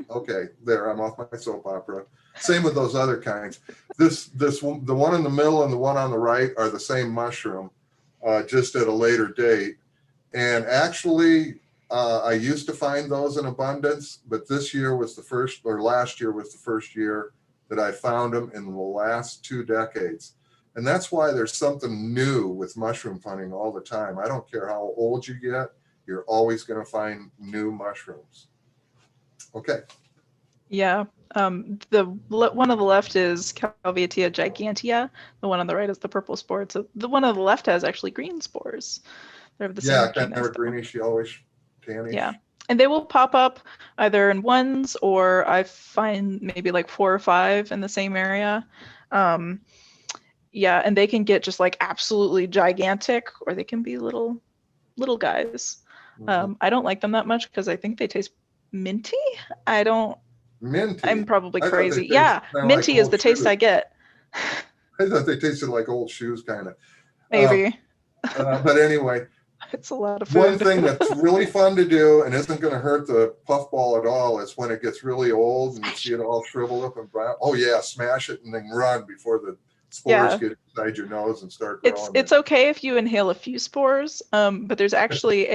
Okay, there, I'm off my soap opera. Same with those other kinds. The one in the middle and the one on the right are the same mushroom, just at a later date. And actually, I used to find those in abundance, but this year was the first, or last year was the first year that I found them in the last 2 decades. And that's why there's something new with mushroom hunting all the time. I don't care how old you get, you're always going to find new mushrooms. Okay. Yeah. The one on the left is Calvatia gigantea. The one on the right is the purple spored. So the one on the left has actually green spores. They're the same. Yeah, kind of greenish, yellowish, tannish. Yeah. And they will pop up either in ones, or I find maybe like 4 or 5 in the same area. Yeah, and they can get just like absolutely gigantic, or they can be little guys. Mm-hmm. I don't like them that much because I think they taste minty. Minty. I'm probably crazy. Yeah, minty like is the taste shoes. I get. I thought they tasted like old shoes, kind of. Maybe. But anyway, it's a lot of food. One thing that's really fun to do and isn't going to hurt the puffball at all is when it gets really old and you see it all shriveled up and brown. Oh yeah, smash it and then run before the spores get inside your nose and start growing. It's okay if you inhale a few spores, but there's actually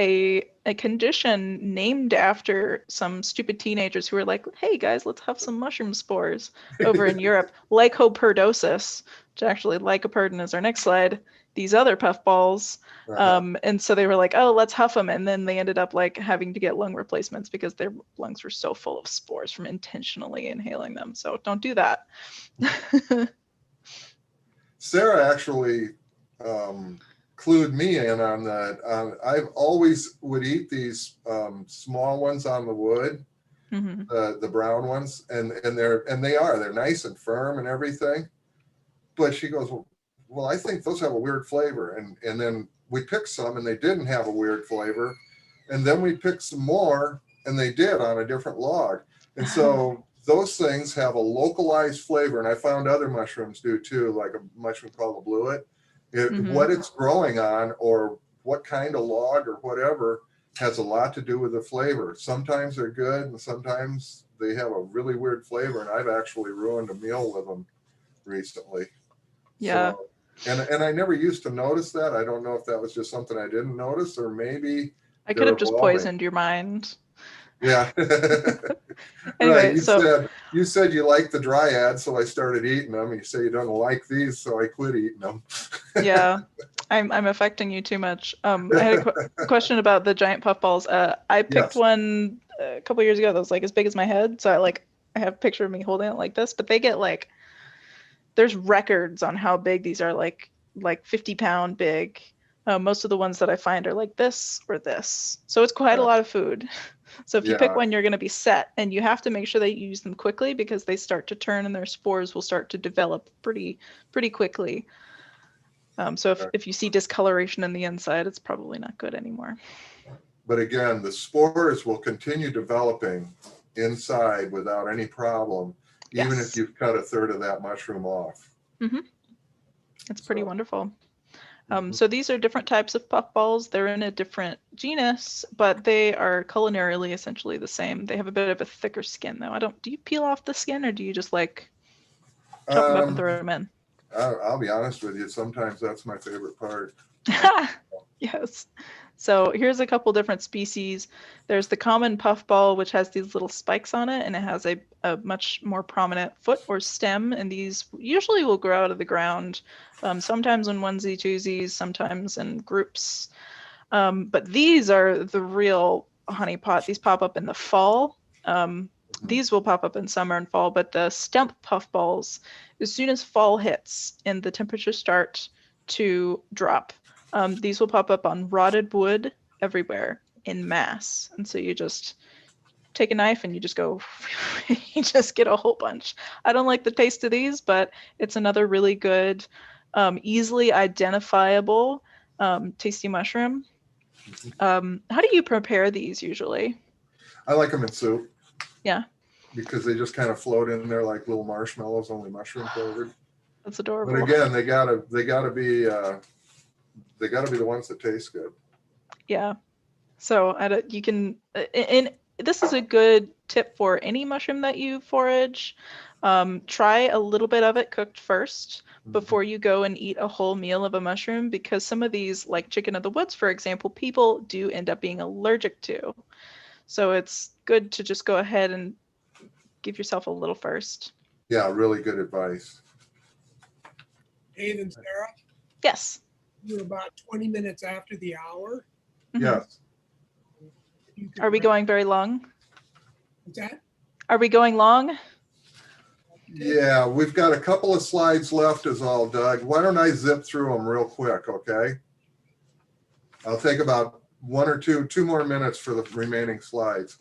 a condition named after some stupid teenagers who were like, hey guys, let's have some mushroom spores over in Europe, Lycopurdosis, to actually Lycoperdon is our next slide, these other puffballs. And so they were like, oh, let's huff them. And then they ended up like having to get lung replacements because their lungs were so full of spores from intentionally inhaling them. So don't do that. Sarah actually clued me in on that. I've always would eat these small ones on the wood, the brown ones, and they're nice and firm and everything. But she goes, well, I think those have a weird flavor. And then we picked some and they didn't have a weird flavor. And then we picked some more and they did on a different log. And so those things have a localized flavor. And I found other mushrooms do too, like a mushroom called the bluet. What it's growing on or what kind of log or whatever has a lot to do with the flavor. Sometimes they're good and sometimes they have a really weird flavor. And I've actually ruined a meal with them recently. Yeah. So, and I never used to notice that. I don't know if that was just something I didn't notice or maybe I could have just poisoned your mind. Yeah. Anyway, right. You said you like the Dryad, so I started eating them. You say you don't like these, so I quit eating them. Yeah, I'm affecting you too much. I had a question about the giant puffballs. I picked one a couple years ago that was like as big as my head. So I have a picture of me holding it like this, but they get like, there's records on how big these are, like 50-pound big. Most of the ones that I find are like this or this. So it's quite a lot of food. So if you pick one, you're going to be set, and you have to make sure that you use them quickly because they start to turn and their spores will start to develop pretty quickly. So if you see discoloration in the inside, it's probably not good anymore. But again, the spores will continue developing inside without any problem, even if you've cut a third of that mushroom off. It's pretty wonderful. So these are different types of puffballs. They're in a different genus, but they are culinarily essentially the same. They have a bit of a thicker skin though. Do you peel off the skin or do you just like chop them up and throw them in? I'll be honest with you. Sometimes that's my favorite part. Yes. So here's a couple different species. There's the common puffball, which has these little spikes on it, and it has a much more prominent foot or stem, and these usually will grow out of the ground, sometimes in onesie twosies, sometimes in groups. But these are the real honeypot. These pop up in the fall. These will pop up in summer and fall, but the stump puffballs, as soon as fall hits and the temperatures start to drop, these will pop up on rotted wood everywhere in mass. And so you just take a knife and you just go, you just get a whole bunch. I don't like the taste of these, but it's another really good, easily identifiable, tasty mushroom. How do you prepare these usually? I like them in soup. Yeah. Because they just kind of float in there like little marshmallows, only mushroom flavored. That's adorable. But again, they gotta be the ones that taste good. Yeah. So you can, and this is a good tip for any mushroom that you forage. Try a little bit of it cooked first before you go and eat a whole meal of a mushroom, because some of these, like chicken of the woods, for example, people do end up being allergic to. So it's good to just go ahead and give yourself a little first. Yeah, really good advice. Dave and Sarah? Yes. We're about 20 minutes after the hour. Yes. Are we going very long? What's that? Are we going long? Yeah, we've got a couple of slides left is all, Doug. Why don't I zip through them real quick, okay? I'll take about two more minutes for the remaining slides.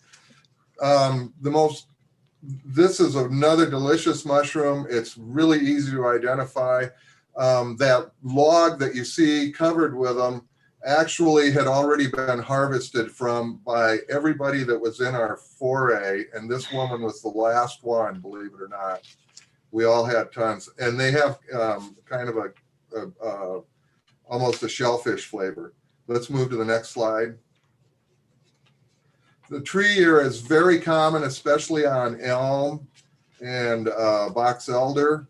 This is another delicious mushroom. It's really easy to identify. That log that you see covered with them actually had already been harvested by everybody that was in our foray, and this woman was the last one, believe it or not. We all had tons, and they have kind of a almost a shellfish flavor. Let's move to the next slide. The tree here is very common, especially on elm and box elder.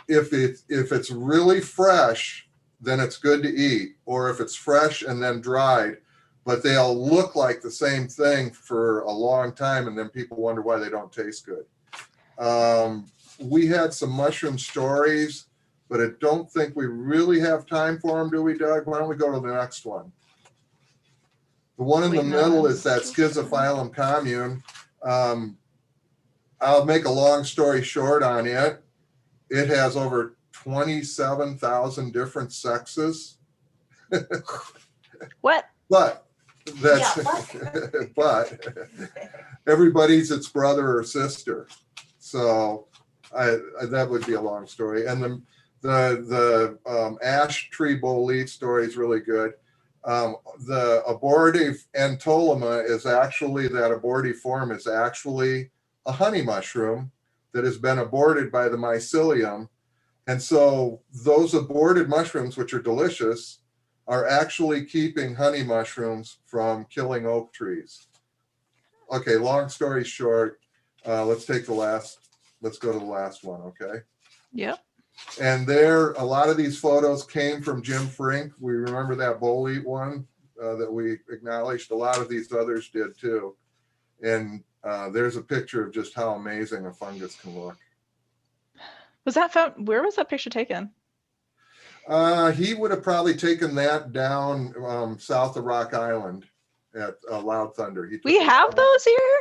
If it's really fresh, then it's good to eat, or if it's fresh and then dried, but they'll look like the same thing for a long time, and then people wonder why they don't taste good. we had some mushroom stories, but I don't think we really have time for them, do we, Doug? Why don't we go to the next one? The one in the middle is that Schizophilum commune. I'll make a long story short on it. It has over 27,000 different sexes. What? But that's but everybody's its brother or sister. So that would be a long story. And the ash tree bolete story is really good. The abortive entolema is actually, that abortive form is actually a honey mushroom that has been aborted by the mycelium. And so those aborted mushrooms, which are delicious, are actually keeping honey mushrooms from killing oak trees. Okay, long story short, let's go to the last one, okay? Yep. And there, a lot of these photos came from Jim Frink. We remember that bolete one that we acknowledged. A lot of these others did too. And there's a picture of just how amazing a fungus can look. Was that found? Where was that picture taken? He would have probably taken that down south of Rock Island at Loud Thunder. We have those here?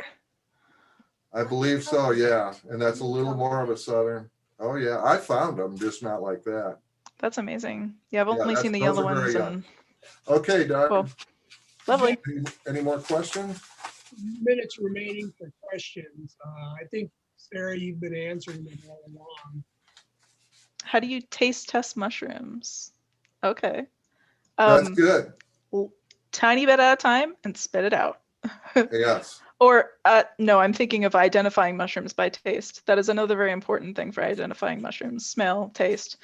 I believe so, yeah. And that's a little more of a southern. Oh yeah, I found them, just not like that. That's amazing. Yeah, I've only seen the yellow ones. And... Okay, Doug. Cool. Lovely. Any more questions? Minutes remaining for questions. I think, Sarah, you've been answering them all along. How do you taste test mushrooms? Okay. That's good. Tiny bit at a time and spit it out. Yes. Or no, I'm thinking of identifying mushrooms by taste. That is another very important thing for identifying mushrooms: smell, taste.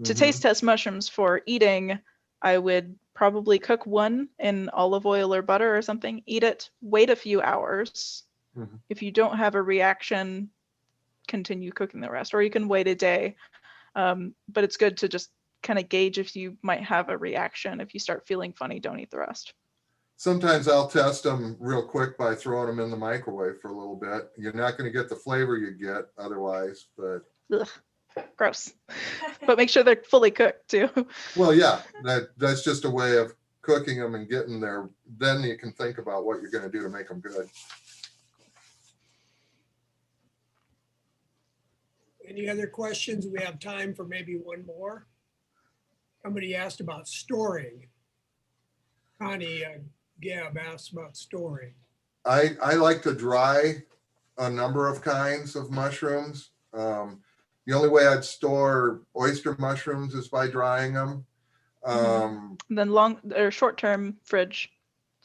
To taste test mushrooms for eating, I would probably cook one in olive oil or butter or something, eat it, wait a few hours. If you don't have a reaction, continue cooking the rest, or you can wait a day. But it's good to just kind of gauge if you might have a reaction. If you start feeling funny, don't eat the rest. Sometimes I'll test them real quick by throwing them in the microwave for a little bit. You're not going to get the flavor you get otherwise, but... Ugh, gross. But make sure they're fully cooked too. Well, yeah, that's just a way of cooking them and getting there. Then you can think about what you're going to do to make them good. Any other questions? We have time for maybe one more. Somebody asked about storing. Connie Gab asked about storing. I like to dry a number of kinds of mushrooms. The only way I'd store oyster mushrooms is by drying them. Then long or short-term fridge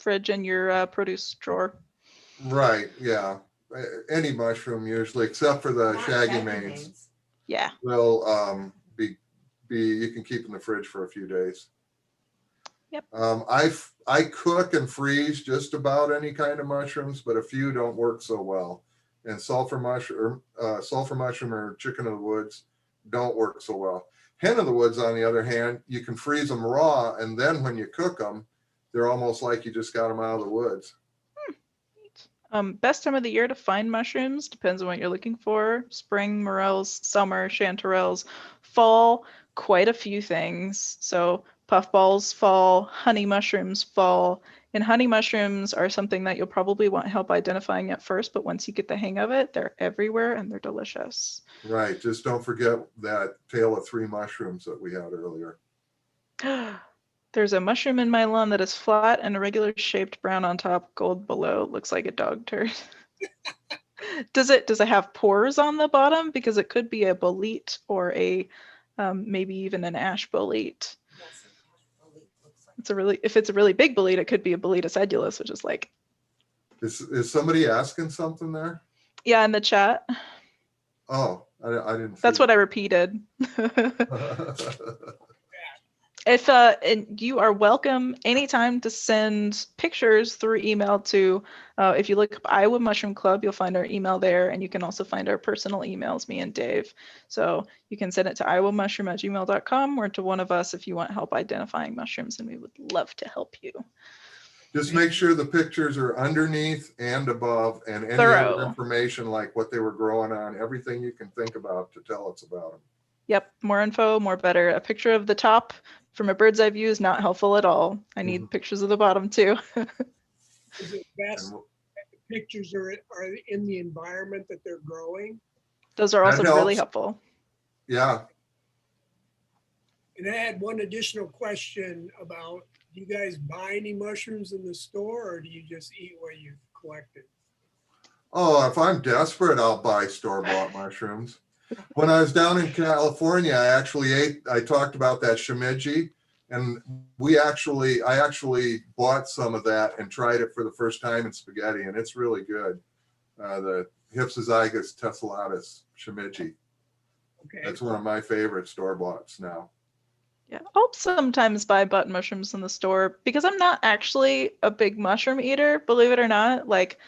in your produce drawer. Right, yeah. Any mushroom usually, except for the shaggy manes. Yeah. Will be you can keep in the fridge for a few days. Yep. I cook and freeze just about any kind of mushrooms, but a few don't work so well. And sulfur mushroom or chicken of the woods don't work so well. Hen of the woods, on the other hand, you can freeze them raw, and then when you cook them, they're almost like you just got them out of the woods. Best time of the year to find mushrooms depends on what you're looking for. Spring, morels, summer, chanterelles. Fall, quite a few things. So puffballs fall, honey mushrooms fall. And honey mushrooms are something that you'll probably want help identifying at first, but once you get the hang of it, they're everywhere and they're delicious. Right. Just don't forget that tale of three mushrooms that we had earlier. There's a mushroom in my lawn that is flat and irregular shaped, brown on top, gold below. Looks like a dog turd. Does it have pores on the bottom? Because it could be a bolete or a maybe even an ash bolete. If it's a really big bolete, it could be a Boletus edulis, which is like. Is somebody asking something there? Yeah, in the chat. Oh, I didn't. That's what I repeated. If and you are welcome anytime to send pictures through email to, if you look up Iowa Mushroom Club, you'll find our email there, and you can also find our personal emails, me and Dave. So you can send it to iowamushroom@gmail.com or to one of us if you want help identifying mushrooms, and we would love to help you. Just make sure the pictures are underneath and above, and any Thorough. other information like what they were growing on, everything you can think about to tell us about them. Yep, more info, more better. A picture of the top from a bird's eye view is not helpful at all. I need pictures of the bottom too. Is it best that the pictures are in the environment that they're growing? Those are also That really helps. helpful. Yeah. And I had one additional question about, do you guys buy any mushrooms in the store, or do you just eat what you've collected? Oh, if I'm desperate, I'll buy store-bought mushrooms. When I was down in California, I talked about that Shimiji, and I actually bought some of that and tried it for the first time in spaghetti, and it's really good. The Hypsizygus tessellatus Shimiji. Okay. That's one of my favorite store-boughts now. Yeah, I'll sometimes buy button mushrooms in the store because I'm not actually a big mushroom eater, believe it or not. Like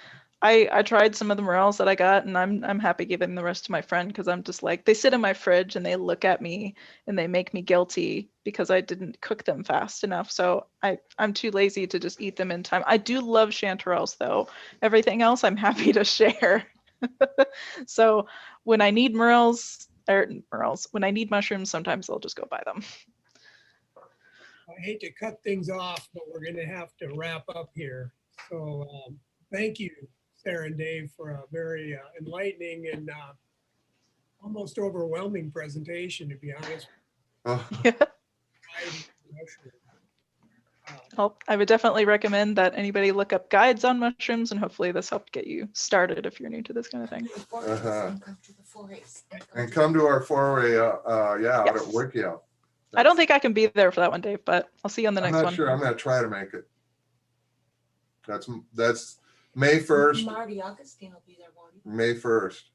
I tried some of the morels that I got, and I'm happy giving the rest to my friend because I'm just like, they sit in my fridge and they look at me and they make me guilty because I didn't cook them fast enough. So I'm too lazy to just eat them in time. I do love chanterelles though. Everything else I'm happy to share. So when I need when I need mushrooms, sometimes I'll just go buy them. I hate to cut things off, but we're going to have to wrap up here. So thank you, Sarah and Dave, for a very enlightening and almost overwhelming presentation, to be honest. Yeah. I would definitely recommend that anybody look up guides on mushrooms, and hopefully this helped get you started if you're new to this kind of thing. And come to our foray, out at Wikia. I don't think I can be there for that one, Dave, but I'll see you on the next one. I'm not sure. I'm going to try to make it. That's May 1st. Marty Augustine will be there, won't he? May 1st.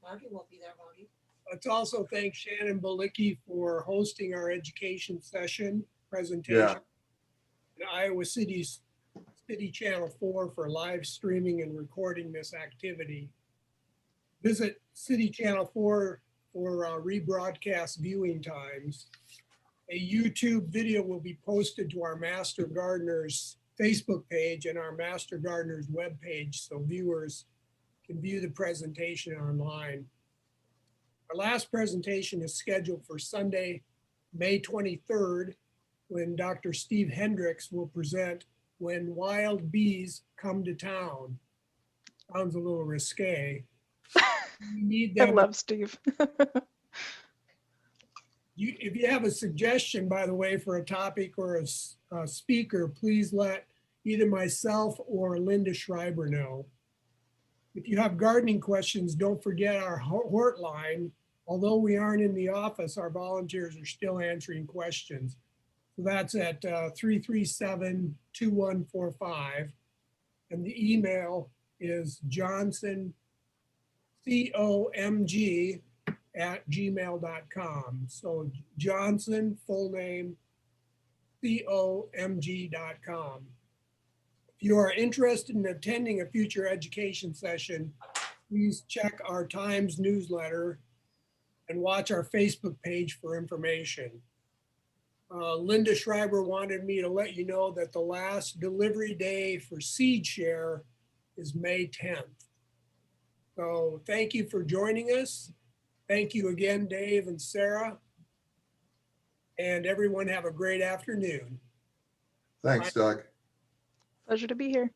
Marty will be there, won't he? Let's also thank Shannon Balicki for hosting our education session presentation. Yeah. And Iowa City's City Channel 4 for live streaming and recording this activity. Visit City Channel 4 for rebroadcast viewing times. A YouTube video will be posted to our Master Gardeners Facebook page and our Master Gardeners webpage, so viewers can view the presentation online. Our last presentation is scheduled for Sunday, May 23rd, when Dr. Steve Hendricks will present When Wild Bees Come to Town. Sounds a little risque. You need I them. love Steve. If you have a suggestion, by the way, for a topic or a speaker, please let either myself or Linda Schreiber know. If you have gardening questions, don't forget our Hort line. Although we aren't in the office, our volunteers are still answering questions. So that's at 337-2145. And the email is johnsonCOMG@gmail.com. So Johnson, full name, COMG.com. If you are interested in attending a future education session, please check our Times newsletter and watch our Facebook page for information. Linda Schreiber wanted me to let you know that the last delivery day for Seed Share is May 10th. So thank you for joining us. Thank you again, Dave and Sarah. And everyone have a great afternoon. Thanks, Doug. Pleasure to be here.